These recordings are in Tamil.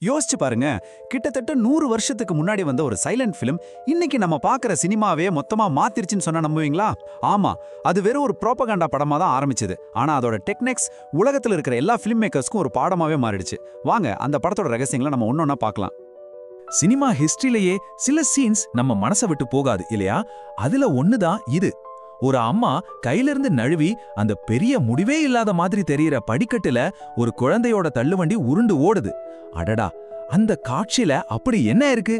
யோசிச்சு பாருங்க, கிட்டத்தட்ட 100 வருஷத்துக்கு முன்னாடி வந்த ஒரு சைலண்ட் ஃபிலிம் இன்னைக்கு நம்ம பார்க்குற சினிமாவே மொத்தமா மாத்திருச்சுன்னு சொன்னா நம்புவீங்களா? ஆமா, அது வெறும் ஒரு ப்ரோபகண்டா படமா தான் ஆரம்பிச்சது. ஆனா அதோட டெக்னிக்ஸ் உலகத்துல இருக்கிற எல்லா ஃபிலிம் மேக்கர்ஸ்க்கும் ஒரு பாடமாவே மாறிடுச்சு. வாங்க அந்த படத்தோட ரகசியங்களை நம்ம ஒன்னொன்னா பார்க்கலாம். சினிமா ஹிஸ்டரியிலேயே சில சீன்ஸ் நம்ம மனசை விட்டு போகாது இல்லையா? அதுல ஒண்ணுதான் இது. ஒரு அம்மா கையிலிருந்து நழுவி அந்த பெரிய முடிவே இல்லாத மாதிரி தெரியற படிக்கட்டுல ஒரு குழந்தையோட தள்ளுவண்டி உருண்டு ஓடுது. அடடா, அந்த காட்சியில அப்படி என்ன இருக்கு?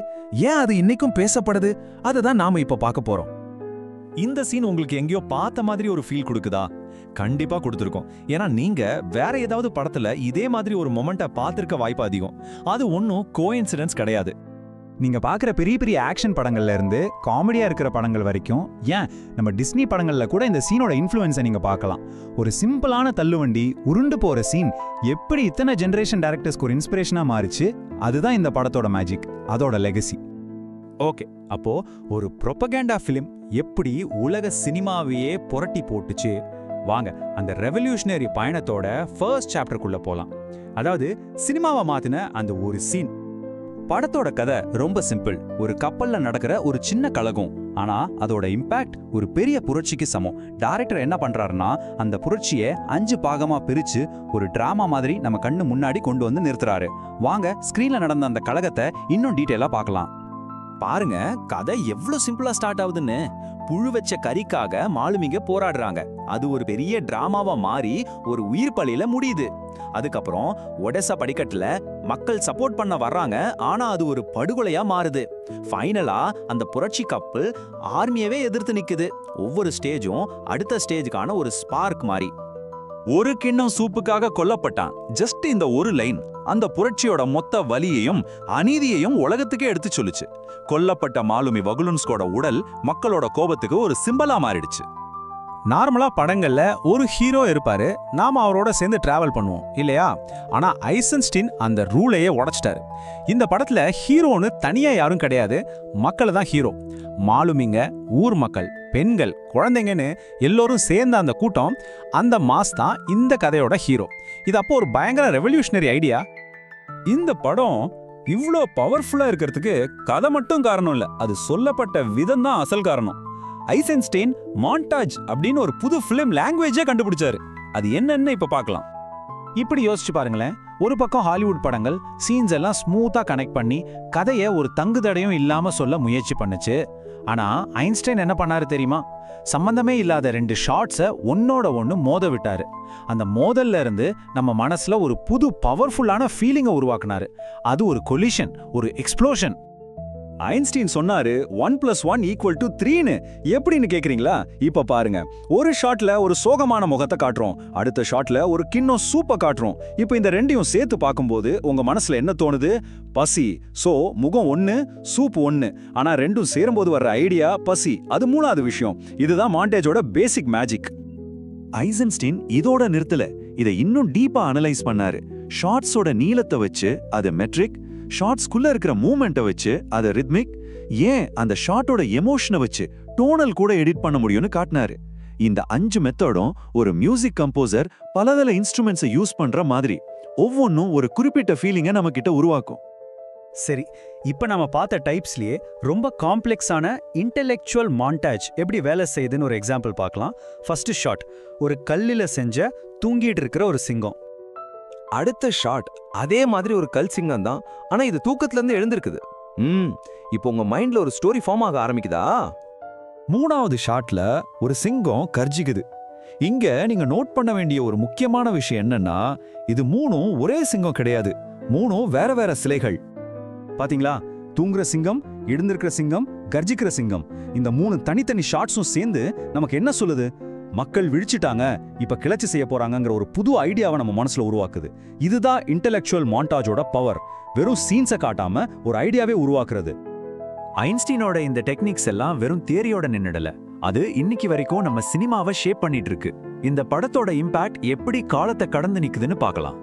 ஏன் அது இன்னைக்கும் பேசப்படுது? அததான் நாம இப்ப பார்க்க போறோம். இந்த சீன் உங்களுக்கு எங்கேயோ பார்த்த மாதிரி ஒரு ஃபீல் கொடுக்குதா? கண்டிப்பா கொடுத்துருக்கோம். ஏன்னா நீங்க வேற ஏதாவது படத்துல இதே மாதிரி ஒரு மொமெண்ட்டை பார்த்திருக்க வாய்ப்பு அதிகம். அது ஒன்றும் கோஇன்சிடென்ஸ் கிடையாது. நீங்க பார்க்குற பெரிய பெரிய ஆக்ஷன் படங்கள்ல இருந்து காமெடியா இருக்கிற படங்கள் வரைக்கும், ஏன் நம்ம டிஸ்னி படங்கள்ல கூட இந்த சீனோட இன்ஃப்ளூயன்ஸை நீங்க பார்க்கலாம். ஒரு சிம்பிளான தள்ளுவண்டி உருண்டு போற சீன் எப்படி இத்தனை ஜெனரேஷன் டைரக்டர்ஸ்க்கு ஒரு இன்ஸ்பிரேஷனா மாறிச்சு, அதுதான் இந்த படத்தோட மேஜிக், அதோட லெகசி. ஓகே, அப்போ ஒரு ப்ரொபகேண்டா ஃபிலிம் எப்படி உலக சினிமாவையே புரட்டி போட்டுச்சு? வாங்க அந்த ரெவல்யூஷனரி பயணத்தோட ஃபர்ஸ்ட் சாப்டருக்குள்ள போலாம். அதாவது சினிமாவை மாத்தின அந்த ஒரு சீன். படத்தோட கதை ரொம்ப சிம்பிள். ஒரு கப்பல்ல நடக்கிற ஒரு சின்ன கலகம். ஆனா அதோட இம்பாக்ட் ஒரு பெரிய புரட்சிக்கு சமம். டைரக்டர் என்ன பண்றாருன்னா, அந்த புரட்சியை 5 பாகமா பிரிச்சு ஒரு டிராமா மாதிரி நம்ம கண்ணு முன்னாடி கொண்டு வந்து நிறுத்துறாரு. வாங்க ஸ்கிரீன்ல நடந்த அந்த கலகத்தை இன்னும் டீட்டெயிலா பார்க்கலாம். பாருங்க, கதை எவ்வளவு சிம்பிளா ஸ்டார்ட் ஆகுதுன்னு. புழு வச்ச கறிக்காக மாலுமிங்க போராடுறாங்க. அது ஒரு பெரிய டிராமாவா மாறி ஒரு உயிர் பலியில முடியுது. அதுக்கப்புறம் ஒடெசா படிக்கட்டுல மக்கள் சப்போர்ட் பண்ண வர்றாங்க. ஆனா அது ஒரு படுகொலையா மாறுது. ஃபைனலா அந்த புரட்சி கப்பல் ஆர்மியவே எதிர்த்து நிக்குது. ஒவ்வொரு ஸ்டேஜும் அடுத்த ஸ்டேஜுக்கான ஒரு ஸ்பார்க் மாதிரி. ஒரு கிண்ணம் சூப்புக்காக கொல்லப்பட்டான். ஜஸ்ட் இந்த ஒரு லைன் அந்த புரட்சியோட மொத்த வலியையும் அநீதியையும் உலகத்துக்கே எடுத்து சொல்லுச்சு. கொல்லப்பட்ட மாலுமி வகுலுன்ஸ்கோட உடல் மக்களோட கோபத்துக்கு ஒரு சிம்பலா மாறிடுச்சு. நார்மலா படங்கள்ல ஒரு ஹீரோ இருப்பாரு, நாம அவரோட சேர்ந்து டிராவல் பண்ணுவோம் இல்லையா? ஆனா ஐசன்ஸ்டீன் அந்த ரூலையே உடைச்சிட்டாரு. இந்த படத்துல ஹீரோன்னு தனியா யாரும் கிடையாது, மக்கள் தான் ஹீரோ. மாலுமிங்க, ஊர் மக்கள், பெண்கள், குழந்தைங்கன்னு எல்லோரும் சேர்ந்த அந்த கூட்டம், அந்த மாஸ் தான் இந்த கதையோட ஹீரோ. இது அப்போ ஒரு பயங்கர ரெவல்யூஷனரி ஐடியா. இந்த படம் இவ்ளோ பவர்ஃபுல்லா இருக்கிறதுக்கு கதை மட்டும் காரணம் இல்ல, அது சொல்லப்பட்ட விதம் தான் அசல் காரணம். ஐசன்ஸ்டீன் மாண்டாஜ் அப்படின்னு ஒரு புது ஃபிலிம் லாங்குவேஜே கண்டுபிடிச்சாரு. அது என்னன்னு இப்ப பார்க்கலாம். இப்படி யோசிச்சு பாருங்களேன், ஒரு பக்கம் ஹாலிவுட் படங்கள் சீன்ஸ் எல்லாம் ஸ்மூத்தா கனெக்ட் பண்ணி கதையை ஒரு தங்குதடையும் இல்லாம சொல்ல முயற்சி பண்ணுச்சு. ஆனா ஐன்ஸ்டைன் என்ன பண்ணாரு தெரியுமா? சம்பந்தமே இல்லாத 2 ஷாட்ஸை ஒன்னோட ஒன்னு மோத விட்டாரு. அந்த மோதல்ல இருந்து நம்ம மனசுல ஒரு புது பவர்ஃபுல்லான ஃபீலிங்கை உருவாக்குனாரு. அது ஒரு கொலிஷன், ஒரு எக்ஸ்ப்ளோஷன். ஐன்ஸ்டீன் சொன்னாரு 1+1 = 3ன்னு. எப்படின்னு கேக்குறீங்களா? இப்ப பாருங்க, ஒரு ஷாட்ல ஒரு சோகமான முகத்தை காட்டுறோம், அடுத்த ஷாட்ல ஒரு கிண்ணம் சூப்பை காட்டுறோம். இப்ப இந்த ரெண்டையும் சேர்த்து பார்க்கும்போது உங்க மனசுல என்ன தோணுது? பசி. சோ முகம் 1, சூப் 1. ஆனா ரெண்டும் சேரும்போது வர்ற ஐடியா பசி. அது 3வது விஷயம். இதுதான் மாண்டேஜோட பேசிக் மேஜிக். ஐசன்ஸ்டீன் இதோட நிறுத்தல, இதை இன்னும் டீப்பா அனலைஸ் பண்ணாரு. ஷார்ட்ஸோட நீளத்தை வச்சு அது மெட்ரிக், ஷார்ட்ஸ்குள்ள இருக்கிற மூவ்மெண்ட்டை வச்சு அதை ரித்மிக், ஏன் அந்த ஷார்ட்டோட எமோஷனை வச்சு டோனல் கூட எடிட் பண்ண முடியும்னு காட்டினாரு. இந்த 5 மெத்தடும் ஒரு மியூசிக் கம்போசர் பலதல இன்ஸ்ட்ருமெண்ட்ஸை யூஸ் பண்ற மாதிரி ஒவ்வொன்றும் ஒரு குறிப்பிட்ட ஃபீலிங்கை நம்ம கிட்ட உருவாக்கும். சரி, இப்போ நம்ம பார்த்த டைப்ஸ்லயே ரொம்ப காம்ப்ளெக்ஸான இன்டெலெக்சுவல் மாண்டாஜ் எப்படி வேலை செய்யுதுன்னு ஒரு எக்ஸாம்பிள் பார்க்கலாம். ஃபர்ஸ்ட் ஷாட், ஒரு கல்லில் செஞ்ச தூங்கிட்டு இருக்கிற ஒரு சிங்கம். அடுத்த ஷாட் அதே மாதிரி ஒரு கல் சிங்கம் தான், ஆனா இது தூக்கத்துல இருந்து எழுந்திருக்குது. இப்போ உங்க மைண்ட்ல ஒரு ஸ்டோரி ஃபார்ம் ஆக ஆரம்பிக்குதா? 3வது ஷாட்ல ஒரு சிங்கம் கர்ஜிக்குது. இங்க நீங்க நோட் பண்ண வேண்டிய ஒரு முக்கியமான விஷயம் என்னன்னா, இது 3ம் ஒரே சிங்கம் கிடையாது, 3ம் வேற வேற சிலைகள். பாத்தீங்களா? தூங்குற சிங்கம், எழுந்திருக்கிற சிங்கம், கர்ஜிக்கிற சிங்கம், இந்த 3 தனித்தனி ஷாட்ஸும் சேர்ந்து நமக்கு என்ன சொல்லுது? மக்கள் விழிச்சிட்டாங்க, இப்ப கிளர்ச்சி செய்ய போறாங்கங்கிற ஒரு புது ஐடியாவை நம்ம மனசுல உருவாக்குது. இதுதான் இன்டெலெக்சுவல் மாண்டாஜோட பவர். வெறும் சீன்ஸை காட்டாம ஒரு ஐடியாவே உருவாக்குறது. ஐன்ஸ்டீனோட இந்த டெக்னிக்ஸ் எல்லாம் வெறும் தியரியோட நின்னுடல, அது இன்னைக்கு வரைக்கும் நம்ம சினிமாவை ஷேப் பண்ணிட்டு இருக்கு. இந்த படத்தோட இம்பாக்ட் எப்படி காலத்தை கடந்து நிக்குதுன்னு பார்க்கலாம்.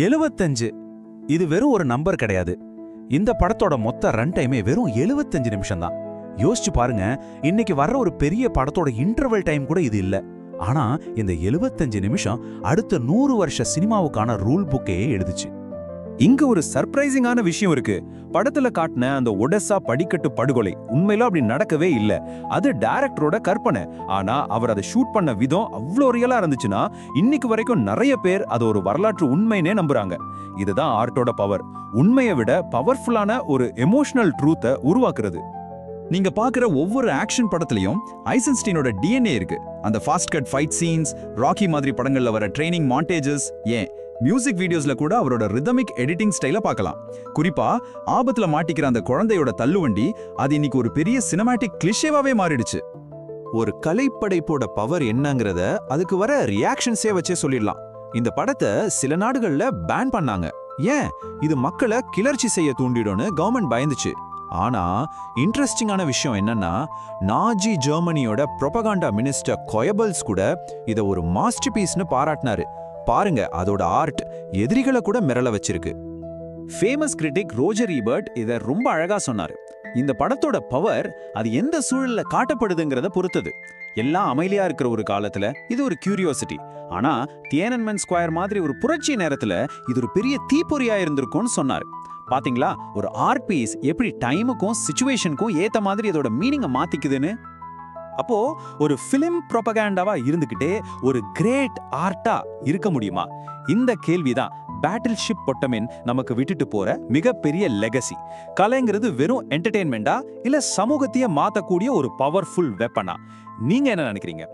75 இது வெறும் ஒரு நம்பர் கிடையாது. இந்த படத்தோட மொத்த ரன் டைமே வெறும் 75 நிமிஷம் தான். யோசிச்சு பாருங்க, இன்னைக்கு வர்ற ஒரு பெரிய படத்தோட இன்டர்வல் டைம் கூட இது இல்ல. ஆனா இந்த 75 நிமிஷம் அடுத்த 100 வருஷ சினிமாவுக்கான ரூல் புக்கையே எழுதுச்சு. இங்க ஒரு சர்ப்ரைசிங்கான விஷயம் இருக்கு. படத்துல காட்டின அந்த ஒடெசா படிக்கட்டு படுகொலை உண்மையில அப்படி நடக்கவே இல்ல. அது டைரக்டரோட கற்பனை. ஆனா அவர் அதை ஷூட் பண்ண விதம் அவ்வளோ ரியலா இருந்துச்சுன்னா இன்னைக்கு வரைக்கும் நிறைய பேர் அது ஒரு வரலாற்று உண்மைனே நம்புறாங்க. இதுதான் ஆர்ட்டோட பவர். உண்மையை விட பவர்ஃபுல்லான ஒரு எமோஷனல் ட்ரூத்தை உருவாக்குறது. நீங்க பாக்குற ஒவ்வொரு ஆக்ஷன் படத்துலயும் ஐசன்ஸ்டீனோட டிஎன்ஏ இருக்கு. அந்த fast cut fight scenes, Rocky மாதிரி படங்கள்ல வர ட்ரைனிங் மாண்டேஜஸ், ஏன் மியூசிக் வீடியோஸ்ல கூட அவரோட ரிதமிக் எடிட்டிங் ஸ்டைல பார்க்கலாம். குறிப்பா ஆபத்துல மாட்டிக்கிற அந்த குழந்தையோட தள்ளுவண்டி அது இன்னைக்கு ஒரு பெரிய சினிமாட்டிக் கிளிஷேவாவே மாறிடுச்சு. ஒரு கலைப்படைப்போட பவர் என்னங்கறத அதுக்கு வர ரியாக்ஷன்ஸே வச்சே சொல்லிடலாம். இந்த படத்தை சில நாடுகள்ல பேன் பண்ணாங்க. ஏன்? இது மக்களை கிளர்ச்சி செய்ய தூண்டிடும்னு கவர்மெண்ட் பயந்துச்சு. ஆனா இன்ட்ரெஸ்டிங்கான விஷயம் என்னன்னா, நாஜி ஜெர்மனியோட ப்ரொபகாண்டா மினிஸ்டர் கோயபல்ஸ் கூட இத ஒரு மாஸ்டர் பீஸ்னு பாராட்டினாரு. பாருங்க, அதோட ஆர்ட் எதிரிகளை கூட மிரள வச்சிருக்கு. ஃபேமஸ் கிரிட்டிக் ரோஜர் ஈபர்ட் இத ரொம்ப அழகா சொன்னாரு. இந்த படத்தோட பவர் அது எந்த சூழல்ல காட்டப்படுதுங்கிறத பொறுத்தது. எல்லாம் அமைதியா இருக்கிற ஒரு காலத்துல இது ஒரு கியூரியோசிட்டி. ஆனா தியனன்மென் ஸ்கொயர் மாதிரி ஒரு புரட்சி நேரத்துல இது ஒரு பெரிய தீப்பொறியா இருந்திருக்கும்னு சொன்னாரு. பாத்தீங்களா, ஒரு ஆர்ட் பீஸ் எப்படி டைமுக்கும் சிச்சுவேஷனுக்கும் ஏத்த மாதிரி அதோட மீனிங்கை மாத்திக்குதுன்னு. அப்போ ஒரு ஃபிலிம் ப்ரொபகேண்டாவா இருந்துகிட்டே ஒரு கிரேட் ஆர்ட்டா இருக்க முடியுமா? இந்த கேள்விதான் பேட்டில் ஷிப் பொட்டமின் நமக்கு விட்டுட்டு போற மிகப்பெரிய லெகசி. கலைங்கிறது வெறும் என்டர்டெயின்மெண்டா இல்ல சமூகத்தையே மாத்தக்கூடிய ஒரு பவர்ஃபுல் வெப்பனா? நீங்க என்ன நினைக்கிறீங்க?